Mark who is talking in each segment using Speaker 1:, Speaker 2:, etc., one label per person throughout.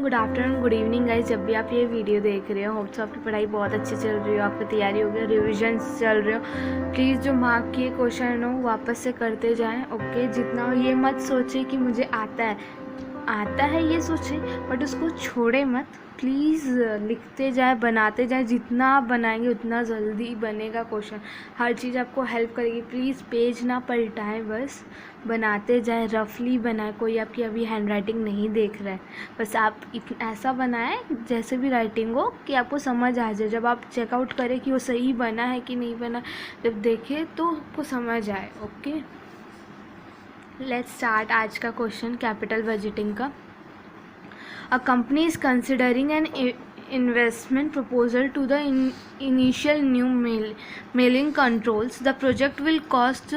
Speaker 1: Morning, good afternoon, good evening guys. जब भी आप ये वीडियो देख रहे हो, होप्स आपकी पढ़ाई बहुत अच्छी चल रही हो, आपकी तैयारी हो गई, रिविजन्स चल रहे हो। प्लीज़ जो मार्क के क्वेश्चन हो वापस से करते जाएं। ओके, जितना हो ये मत सोचे कि मुझे आता है ये सोचें, बट उसको छोड़े मत। प्लीज़ लिखते जाए, बनाते जाए। जितना आप बनाएंगे उतना जल्दी बनेगा क्वेश्चन। हर चीज़ आपको हेल्प करेगी। प्लीज़ पेज ना पलटाएं, बस बनाते जाएं, रफली बनाएं। कोई आपकी अभी हैंड राइटिंग नहीं देख रहा है, बस आप ऐसा बनाएं जैसे भी राइटिंग हो कि आपको समझ आ जाए। जब आप चेकआउट करें कि वो सही बना है कि नहीं बना, जब देखें तो आपको समझ आए। ओके, लेट्स स्टार्ट आज का क्वेश्चन कैपिटल बजटिंग का। A company is considering an investment proposal to the initial new mailing controls. The project will cost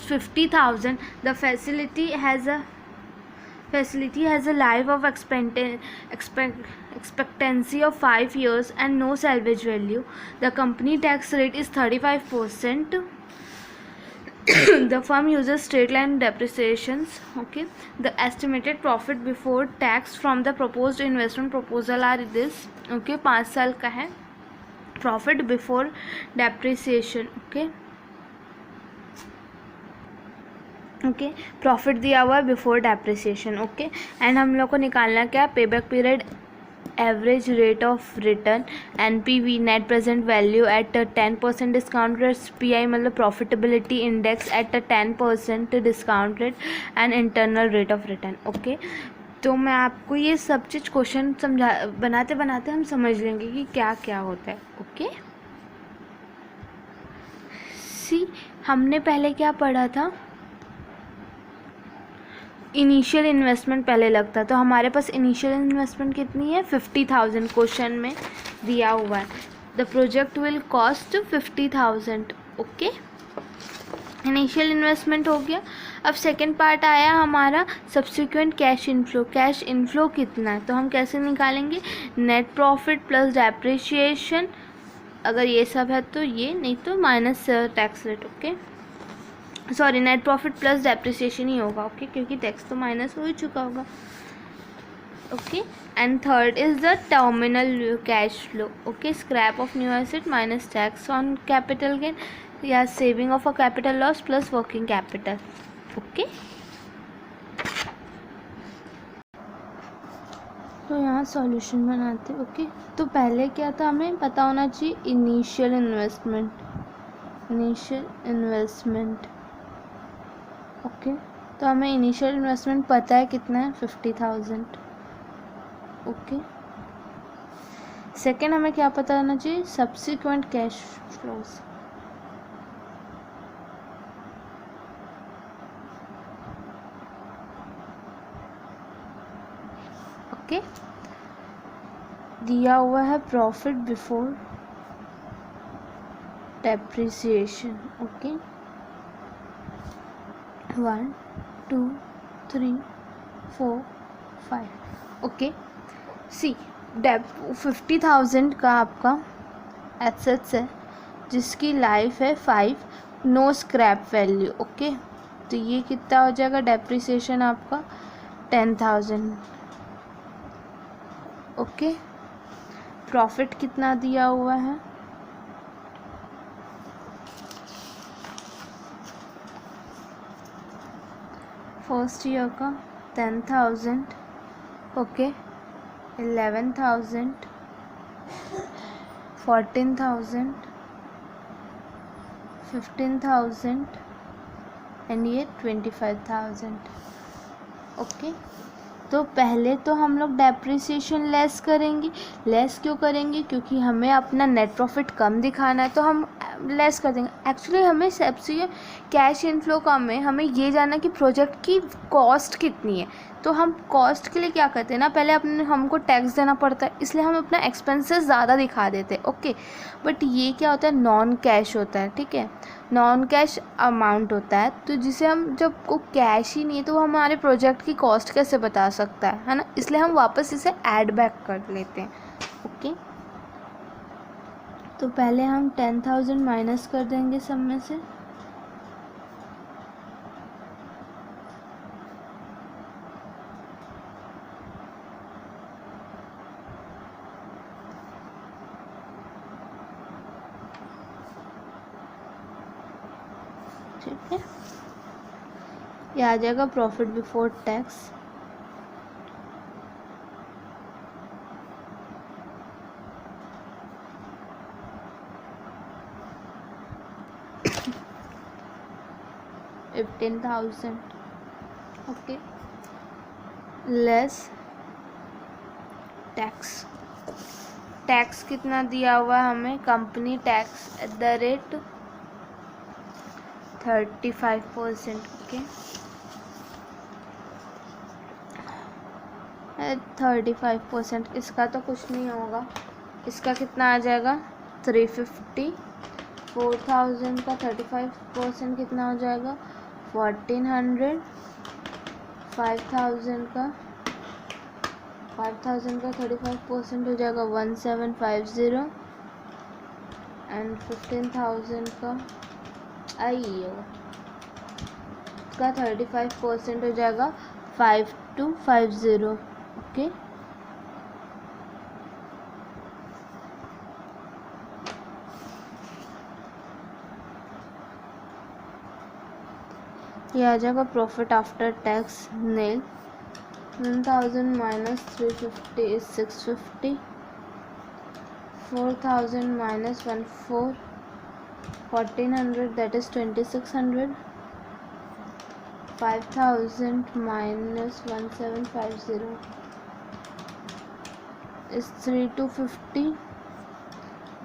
Speaker 1: 50,000. The facility has a life of expectancy of 5 years and no salvage value. The company tax rate is 35%. The firm uses straight line depreciations. Okay, the estimated profit before tax from the proposed investment proposal are this. Okay, 5 साल का है profit before depreciation. Okay, profit दिया हुआ है before depreciation. Okay, and हम लोग को निकालना क्या, payback period, average rate of return, NPV net present value at 10% discount rate, PI मतलब profitability index at 10% discount rate, and internal rate of return. Okay, तो मैं आपको ये सब चीज़ क्वेश्चन बनाते बनाते हम समझ लेंगे कि क्या क्या होता है। ओके, सी हमने पहले क्या पढ़ा था, इनिशियल इन्वेस्टमेंट पहले लगता है। तो हमारे पास इनिशियल इन्वेस्टमेंट कितनी है, 50,000 क्वेश्चन में दिया हुआ है। The project will cost 50,000। Okay, initial investment हो गया। अब सेकेंड पार्ट आया हमारा subsequent cash inflow. Cash inflow कितना है तो हम कैसे निकालेंगे, नेट प्रॉफिट प्लस डेप्रिसिएशन। अगर ये सब है तो ये, नहीं तो minus tax rate. Okay, sorry, net profit plus depreciation ही होगा। ओके, क्योंकि टैक्स तो माइनस हो ही चुका होगा। Okay, and third is the terminal cash flow. Okay, scrap of new asset minus tax on capital gain या saving of a capital loss plus working capital. Okay, तो यहाँ सॉल्यूशन बनाते। ओके, तो पहले क्या था, हमें पता होना चाहिए इनिशियल इन्वेस्टमेंट। ओके, तो हमें इनिशियल इन्वेस्टमेंट पता है कितना है, 50,000। ओके, सेकेंड हमें क्या पता होना चाहिए, सब्सिक्वेंट कैश फ्लोज। ओके, दिया हुआ है profit before depreciation. Okay, 1 2 3 4 5। Okay, see 50,000 का आपका एसेट्स है जिसकी लाइफ है 5, नो स्क्रैप वैल्यू। ओके, तो ये कितना हो जाएगा, डेप्रिसिएशन आपका 10,000। ओके, प्रॉफिट कितना दिया हुआ है, फर्स्ट ईयर का 10,000। ओके, 11,000, 14,000, 15,000 एंड ये 25,000। ओके, तो पहले तो हम लोग डेप्रिसिएशन लेस करेंगे। लेस क्यों करेंगे, क्योंकि हमें अपना नेट प्रॉफिट कम दिखाना है, तो हम लेस कर देंगे। एक्चुअली हमें सबसे कैश इनफ्लो कम है, हमें ये जानना कि प्रोजेक्ट की कॉस्ट कितनी है। तो हम कॉस्ट के लिए क्या करते हैं ना, पहले हमको टैक्स देना पड़ता है, इसलिए हम अपना एक्सपेंसेस ज़्यादा दिखा देते हैं। ओके, बट ये क्या होता है, नॉन कैश होता है। ठीक है, नॉन कैश अमाउंट होता है, तो जिसे हम, जब को कैश ही नहीं है तो वो हमारे प्रोजेक्ट की कॉस्ट कैसे बता सकता है ना, इसलिए हम वापस इसे ऐड बैक कर लेते हैं। ओके, तो पहले हम 10,000 माइनस कर देंगे सब में से, ठीक है। ये आ जाएगा profit before tax. $15,000, okay, less tax. Tax कितना दिया हुआ है हमें? Company tax @35%, okay. 35%, इसका तो कुछ नहीं होगा। इसका कितना आ जाएगा? 350। 4,000 का 35% कितना हो जाएगा? 1,400। 5,000 का 35% हो जाएगा 1,750। एंड 15,000 का इसका 35% हो जाएगा 5,250, ओके। ये आ जाएगा profit after tax nil. 1,000 minus 350 is 650। 4,000 minus 14, 1,400 that is 2,600। 5,000 minus 1,750 is 3,250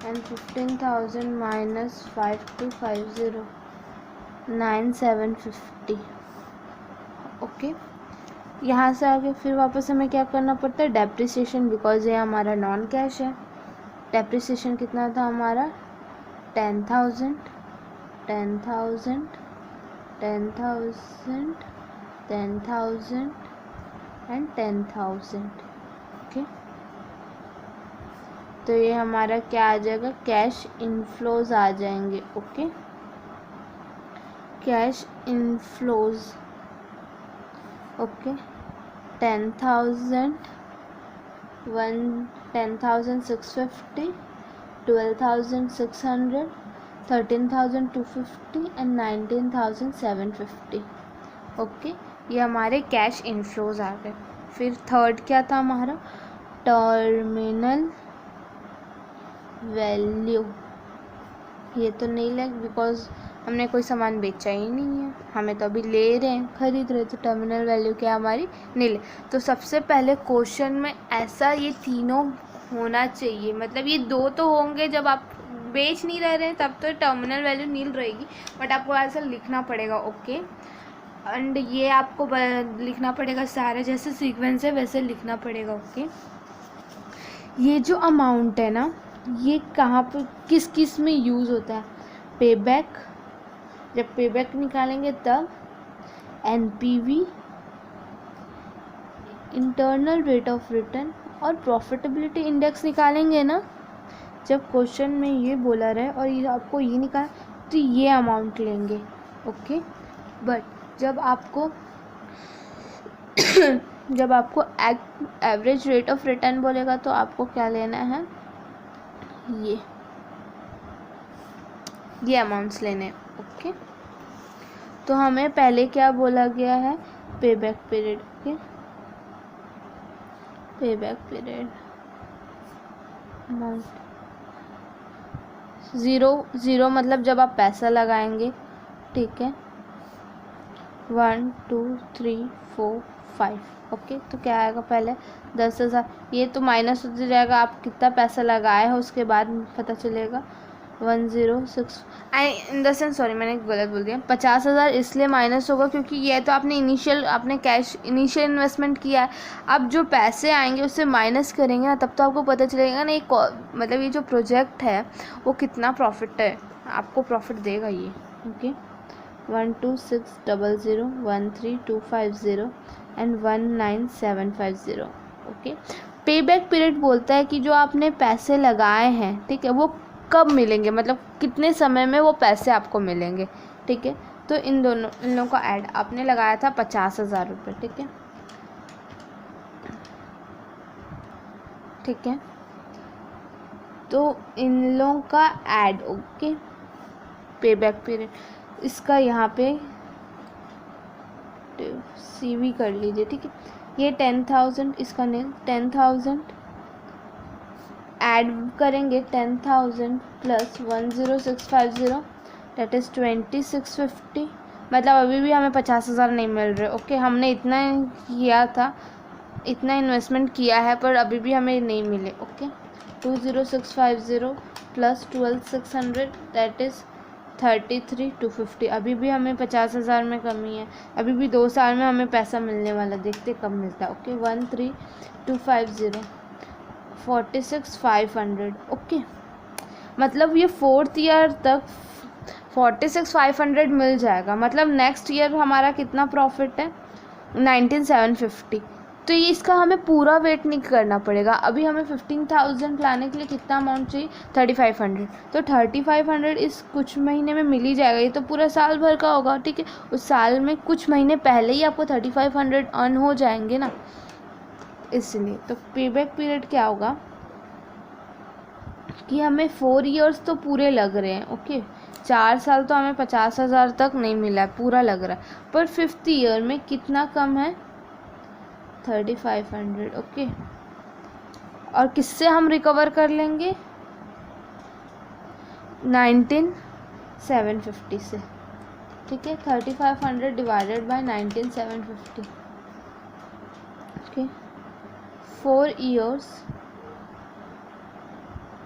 Speaker 1: and 15,000 minus 5,250 9,750, okay. यहाँ से आगे फिर वापस हमें क्या करना पड़ता है? डेप्रिसिएशन, बिकॉज ये हमारा नॉन कैश है। डेप्रिसिएशन कितना था हमारा? 10,000 10,000 10,000 10,000 एंड 10,000, ओके। तो ये हमारा क्या आ जाएगा? कैश इनफ्लोज आ जाएंगे, okay. Cash inflows, okay. 10,000 10,650, 12,600, 13,250 and 19,750, okay. ये हमारे कैश इनफ्लोज आ गए। फिर थर्ड क्या था हमारा? Terminal value. ये तो नहीं लग, बिकॉज हमने कोई सामान बेचा ही नहीं है, हमें तो अभी ले रहे हैं, खरीद रहे, तो टर्मिनल वैल्यू क्या हमारी? नील। तो सबसे पहले क्वेश्चन में ऐसा ये तीनों होना चाहिए, मतलब ये दो तो होंगे, जब आप बेच नहीं रह रहे हैं तब तो टर्मिनल वैल्यू नील रहेगी, बट आपको ऐसा लिखना पड़ेगा, ओके। एंड ये आपको लिखना पड़ेगा सारा, जैसे सीक्वेंस है वैसे लिखना पड़ेगा, ओके। ये जो अमाउंट है ना, ये कहाँ पर किस किस में यूज़ होता है? पेबैक, जब पेबैक निकालेंगे तब। NPV, internal rate of return, और प्रॉफिटेबिलिटी इंडेक्स निकालेंगे ना, जब क्वेश्चन में ये बोला रहे और ये आपको ये निकाल, तो ये अमाउंट लेंगे, ओके। बट जब आपको जब आपको एवरेज रेट ऑफ रिटर्न बोलेगा तो आपको क्या लेना है? ये अमाउंट्स लेने, ओके। तो हमें पहले क्या बोला गया है? Payback period, okay. Payback period amount 0 मतलब जब आप पैसा लगाएंगे, ठीक है। 1 2 3 4 5, ओके। तो क्या आएगा? पहले 10,000, ये तो माइनस हो जाएगा, आप कितना पैसा लगाए हो उसके बाद पता चलेगा। 106 इन द सेंस, सॉरी मैंने गलत बोल दिया, 50,000 इसलिए माइनस होगा क्योंकि ये तो आपने कैश इनिशियल इन्वेस्टमेंट किया है। अब जो पैसे आएंगे उससे माइनस करेंगे ना, तब तो आपको पता चलेगा ना मतलब ये जो प्रोजेक्ट है वो कितना प्रॉफिट है, आपको प्रॉफिट देगा ये, okay. 12600, 13250 and 19750, okay. Payback period बोलता है कि जो आपने पैसे लगाए हैं, ठीक है, वो कब मिलेंगे, मतलब कितने समय में वो पैसे आपको मिलेंगे, ठीक है। तो इन लोगों का ऐड आपने लगाया था 50,000 रुपये, ठीक है, ठीक है। तो इन लोगों का ऐड, ओके, पेबैक पीरियड इसका यहाँ पे CV कर लीजिए, ठीक है। ये 10,000, इसका नील 10,000 ऐड करेंगे, 10,000 प्लस 10650 दैट इज़ 2650। मतलब अभी भी हमें 50,000 नहीं मिल रहे। ओके, हमने इतना किया था, इतना इन्वेस्टमेंट किया है, पर अभी भी हमें नहीं मिले। Okay, 20650 plus 12,600 that is 33,250। अभी भी हमें 50,000 में कमी है। अभी भी 2 साल में हमें पैसा मिलने वाला, देखते कब मिलता है। ओके, 13,250 46,500। ओके, मतलब ये 4th ईयर तक 46,500 मिल जाएगा। मतलब नेक्स्ट ईयर हमारा कितना प्रॉफिट है, 19,750। तो ये इसका हमें पूरा वेट नहीं करना पड़ेगा। अभी हमें 15,000 लाने के लिए कितना अमाउंट चाहिए, 3,500। तो 3,500 इस कुछ महीने में मिल ही जाएगा। ये तो पूरा साल भर का होगा, ठीक है। उस साल में कुछ महीने पहले ही आपको 3,500 अर्न हो जाएंगे ना, इसलिए। तो पेबैक पीरियड क्या होगा कि हमें 4 इयर्स तो पूरे लग रहे हैं। ओके, 4 साल तो हमें 50,000 तक नहीं मिला है, पूरा लग रहा है। पर 5th ईयर में कितना कम है, 3,500। ओके, और किससे हम रिकवर कर लेंगे, 19,750 से, ठीक है। 3,500 divided by 19,750। Okay, 4 years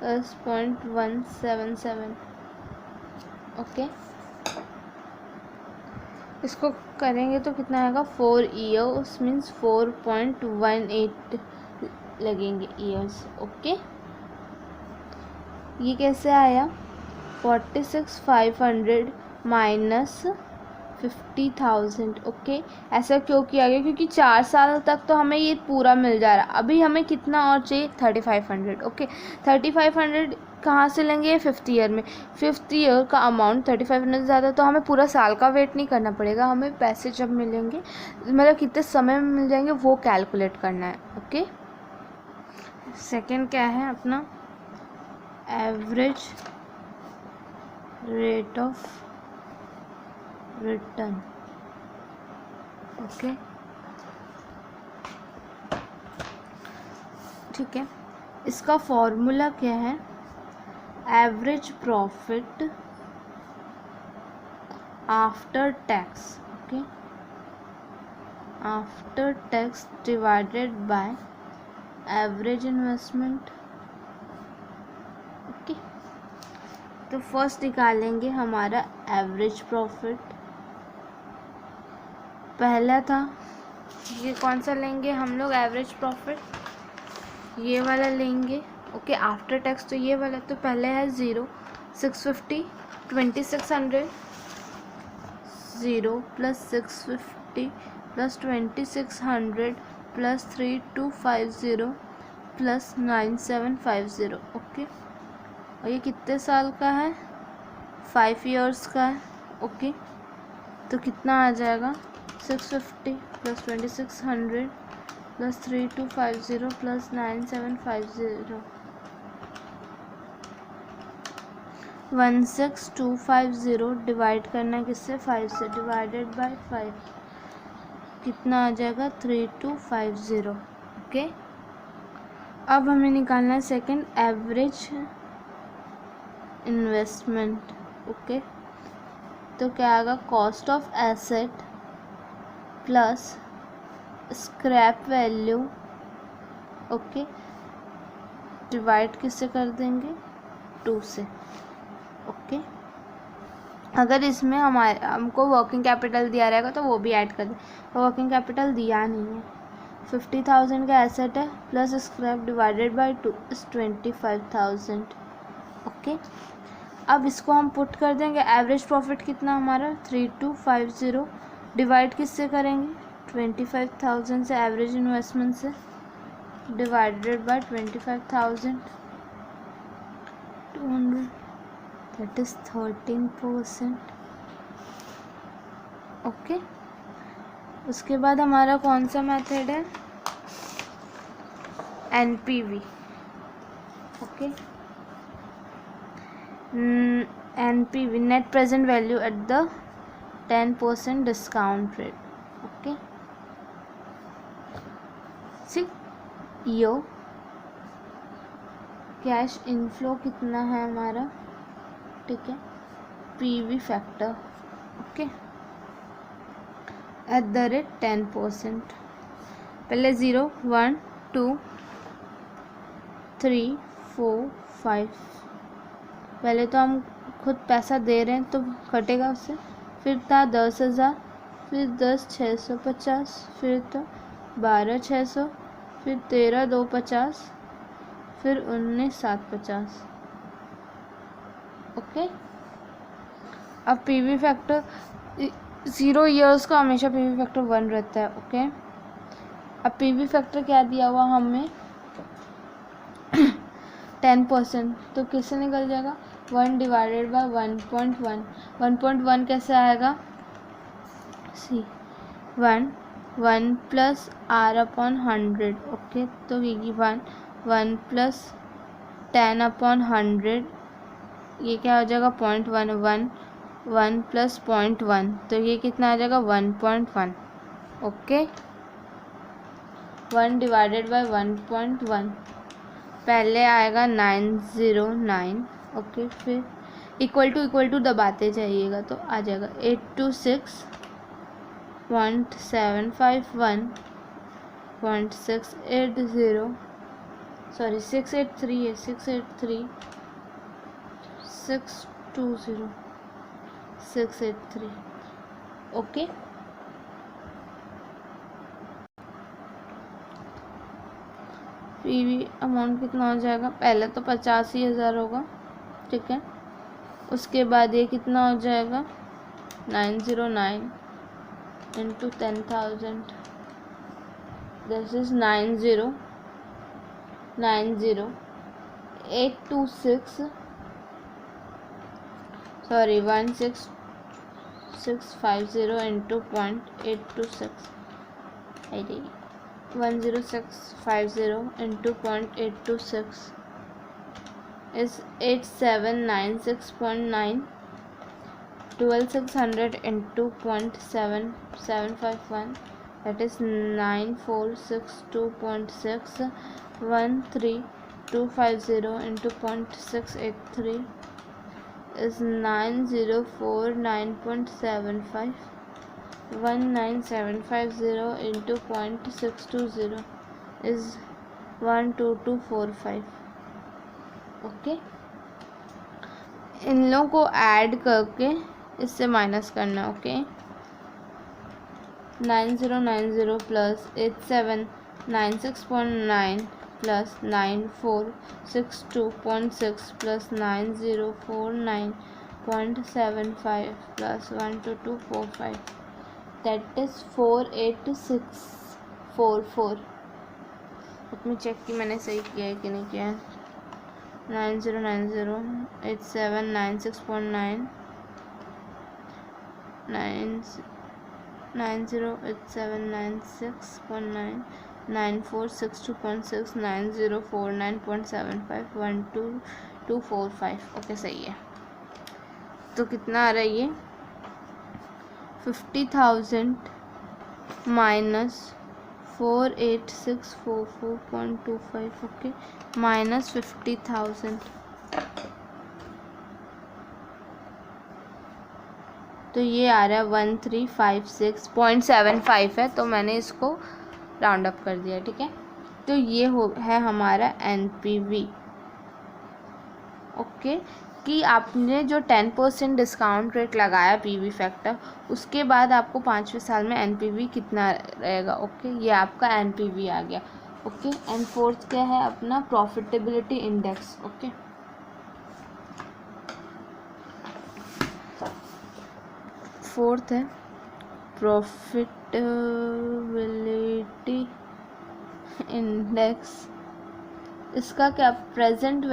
Speaker 1: plus 0.177। Okay, इसको करेंगे तो कितना आएगा, 4 ईयर्स मीन्स 4.18 लगेंगे ईयर्स। ओके, ये कैसे आया, 46,500 माइनस 50,000। ओके, ऐसा क्यों किया गया, क्योंकि 4 साल तक तो हमें ये पूरा मिल जा रहा है। अभी हमें कितना और चाहिए, 3,500। ओके, 3,500 कहाँ से लेंगे, 5th ईयर में। 5th ईयर का अमाउंट 3,500 से ज़्यादा, तो हमें पूरा साल का वेट नहीं करना पड़ेगा। हमें पैसे जब मिलेंगे, मतलब कितने समय में मिल जाएंगे, वो कैलकुलेट करना है। ओके, सेकेंड क्या है अपना, average rate of return. Okay, ठीक है। इसका फॉर्मूला क्या है, average profit after tax. Okay, after tax divided by average investment. Okay, तो फर्स्ट निकालेंगे हमारा एवरेज प्रॉफिट। पहला था, ये कौन सा लेंगे हम लोग, एवरेज प्रॉफिट ये वाला लेंगे। ओके, आफ्टर टैक्स तो ये वाला। तो पहले है 0, 650, 2600, 0 plus 650 plus 2600 plus 3250 plus 9750। Okay, और ये कितने साल का है, 5 इयर्स का है। ओके, तो कितना आ जाएगा, 650 प्लस 2600 प्लस 3250 प्लस 9750, 16,250 डिवाइड करना किससे, 5 से, डिवाइडेड बाय 5 कितना आ जाएगा, 3250। ओके, अब हमें निकालना है सेकंड, एवरेज इन्वेस्टमेंट। ओके, तो क्या आएगा, cost of asset plus scrap value. Okay, divide किससे कर देंगे, 2 से। ओके, अगर इसमें हमको वर्किंग कैपिटल दिया रहेगा तो वो भी ऐड कर दें, तो वर्किंग कैपिटल दिया नहीं है। 50,000 का एसेट है plus scrap divided by 2 is 25,000। Okay, अब इसको हम पुट कर देंगे। एवरेज प्रॉफिट कितना हमारा, 3250 डिवाइड किससे करेंगे, 25,000 से, एवरेज इन्वेस्टमेंट से, divided by 25,200 that is 13%। Okay, उसके बाद हमारा कौन सा मेथड है, NPV। Okay, NPV net present value at the 10% discount rate. Okay, yo cash inflow कितना है हमारा, ठीक है, पीवी फैक्टर, ओके, @10%। पहले 0 1 2 3 4 5, पहले तो हम खुद पैसा दे रहे हैं तो कटेगा उससे, फिर था 10,000, फिर 10,650, फिर था 12,600, फिर 13,250, फिर 19,750। ओके, अब पीवी फैक्टर 0 ईयर्स का हमेशा पीवी फैक्टर 1 रहता है। ओके, अब पीवी फैक्टर क्या दिया हुआ हमें 10%, तो किससे निकल जाएगा 1 डिवाइडेड बाय 1.1। 1.1 कैसे आएगा, सी 1 प्लस आर अपॉन 100। ओके, तो ये 1 प्लस 10 अपॉन 100, ये क्या हो जाएगा 0.1, 1 प्लस 0.1, तो ये कितना आ जाएगा 1.1। ओके, 1 डिवाइडेड बाय 1.1, पहले आएगा 909। ओके, फिर इक्वल टू दबाते जाइएगा तो आ जाएगा 826.751.680, सॉरी 683 है, 683 ओके। पीवी अमाउंट कितना हो जाएगा, पहले तो 85,000 होगा, ठीक है, उसके बाद ये कितना हो जाएगा 909 into 10,000, this is 10650 into 0.826, 10650 into 0.826 is 8796.9, 12,600 into 0.7751, that is 9462.6, 13250 into 0.683 is 9049.75, 19750 into 0.620 is 12245। Okay, इन लोगों को ऐड करके इससे माइनस करना। Okay, 9090 plus 8796.9 plus 9462.6 plus 9049.75 plus 12245, that is 48644। अपनी चेक की मैंने सही किया है कि नहीं किया है। 9090 8796.9 908796.9 9462.6 9049.75 12245। ओके, सही है। तो कितना आ रहा है ये 50,000 माइनस 48644.25। ओके, माइनस 50,000, तो ये आ रहा है 1356.75 है, तो मैंने इसको राउंड अप कर दिया, ठीक है। तो ये है हमारा एनपीवी। ओके, कि आपने जो 10% डिस्काउंट रेट लगाया पीवी फैक्टर, उसके बाद आपको 5वें साल में एनपीवी कितना रहेगा। ओके, ये आपका एनपीवी आ गया। ओके, एंड फोर्थ क्या है अपना प्रॉफिटेबिलिटी इंडेक्स। ओके, फोर्थ है प्रॉफिटेबिलिटी इंडेक्स। इसका क्या present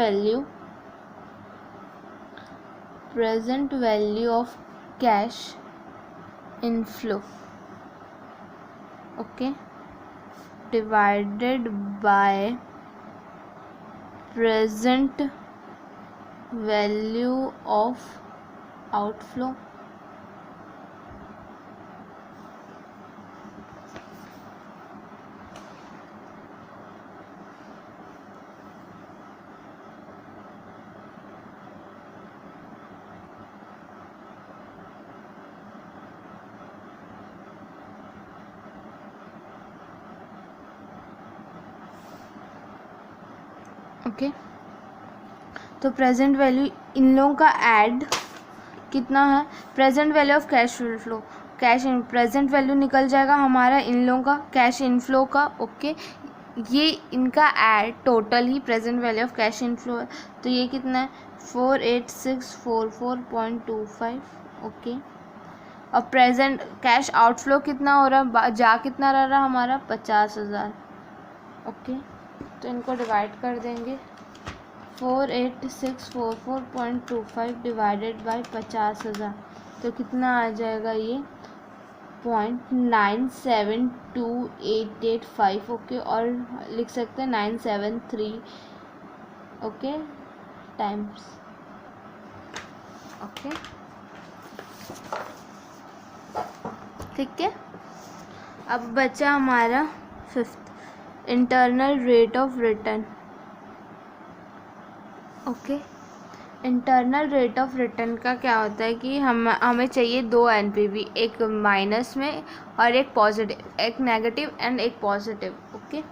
Speaker 1: value of cash inflow, okay, divided by present value of outflow, okay. तो प्रेजेंट वैल्यू इन लोगों का ऐड कितना है, present value of cash flow, cash in present value निकल जाएगा हमारा इन लोगों का कैश इनफ्लो का। ओके, ये इनका add total he present value of cash inflow है। तो ये कितना है 48644.25। ओके, और प्रेजेंट कैश आउटफ्लो कितना हो रहा है, जा कितना रह रहा है हमारा 50,000। ओके, तो इनको डिवाइड कर देंगे 48644.25 डिवाइडेड बाय 50,000, तो कितना आ जाएगा ये 0.972885। ओके, और लिख सकते हैं 973 ओके टाइम्स। ओके, ठीक है। अब बचा हमारा 5th internal rate of return. Okay, internal rate of return का क्या होता है कि हमें चाहिए दो एनपीवी, एक माइनस में और एक पॉजिटिव, एक नेगेटिव एंड एक पॉजिटिव। ओके,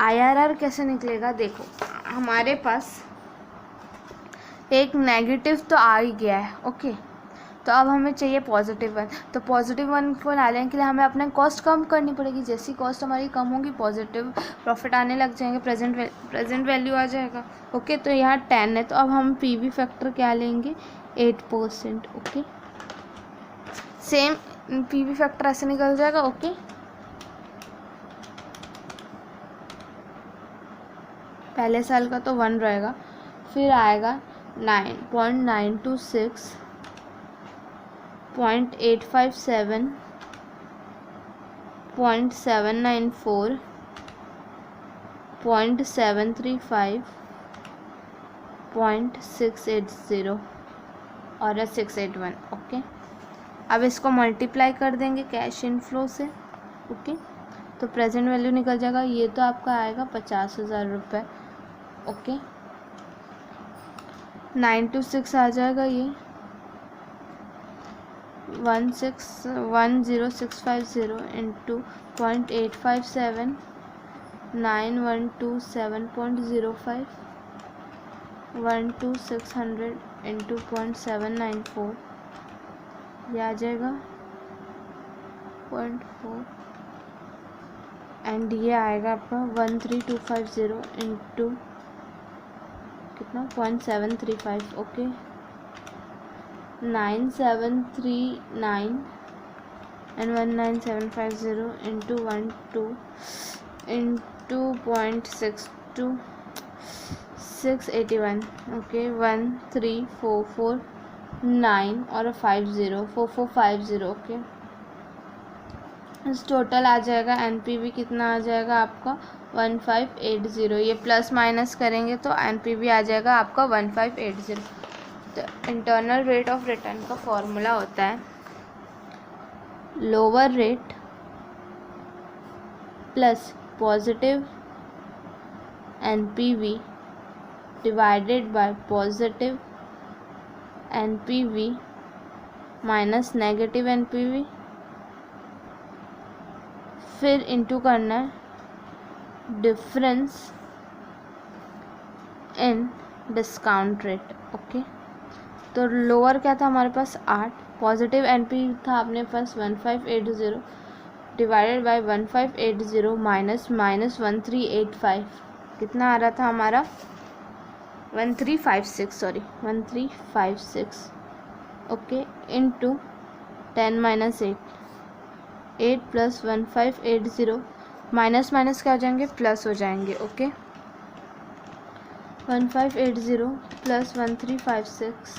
Speaker 1: आईआरआर कैसे निकलेगा, देखो हमारे पास एक नेगेटिव तो आ ही गया है। ओके, तो अब हमें चाहिए पॉजिटिव 1। तो पॉजिटिव 1 को लाने के लिए हमें अपने कॉस्ट कम करनी पड़ेगी। जैसी कॉस्ट हमारी कम होगी पॉजिटिव प्रॉफिट आने लग जाएंगे, प्रेजेंट वैल्यू आ जाएगा। ओके, तो यहाँ 10 है, तो अब हम पीवी फैक्टर क्या लेंगे 8%। ओके, सेम पीवी फैक्टर ऐसे निकल जाएगा। ओके, पहले साल का तो 1 रहेगा, फिर आएगा 9.926, 0.857, 0.794, 0.735, 0.680 और 681। ओके, अब इसको मल्टीप्लाई कर देंगे कैश इनफ्लो से। ओके, तो प्रेजेंट वैल्यू निकल जाएगा, ये तो आपका आएगा 50,000 रुपये। ओके, 926 आ जाएगा, ये 10650 इंटू 0.857, 9127.05, 12600 इंटू 0.794, ये आ जाएगा 0.4 एंड ये आएगा आपका 13250 इंटू कितना 0.735। Okay, 9739 and 19750 into 12 into 0.62 681। Okay, 13449 और 50 4450। ओके, इस टोटल आ जाएगा एनपीवी कितना आ जाएगा आपका 1580। ये प्लस माइनस करेंगे तो एनपीवी आ जाएगा आपका 1580। तो इंटरनल रेट ऑफ रिटर्न का फॉर्मूला होता है lower rate plus positive NPV divided by positive NPV minus negative NPV, फिर इंटू करना है difference in discount rate. Okay, तो लोअर क्या था हमारे पास 8, पॉजिटिव एनपी था अपने पास 1580 डिवाइडेड बाय 1580 माइनस 1385, कितना आ रहा था हमारा 1356, sorry 1356। Okay, into 10 minus 8 plus 1580 minus minus क्या हो जाएंगे प्लस हो जाएंगे। Okay, 1580 plus 1356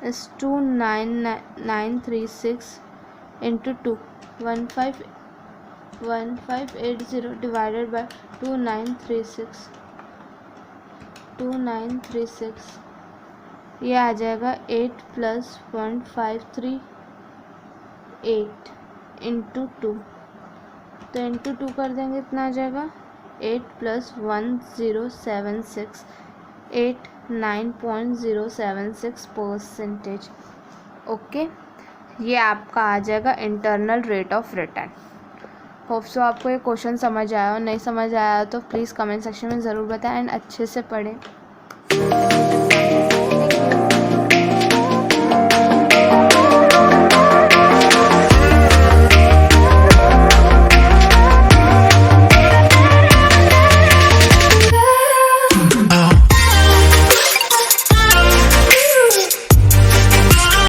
Speaker 1: is 29936 into 2, 1580 divided by 2936 ये आ जाएगा 8 प्लस 0.538 इंटू 2, तो इंटू 2 कर देंगे इतना आ जाएगा 8 प्लस 1076 89.076%। ओके, ये आपका आ जाएगा internal rate of return. Hope so आपको ये क्वेश्चन समझ आया हो, नहीं समझ आया तो प्लीज़ कमेंट सेक्शन में ज़रूर बताएं एंड अच्छे से पढ़ें।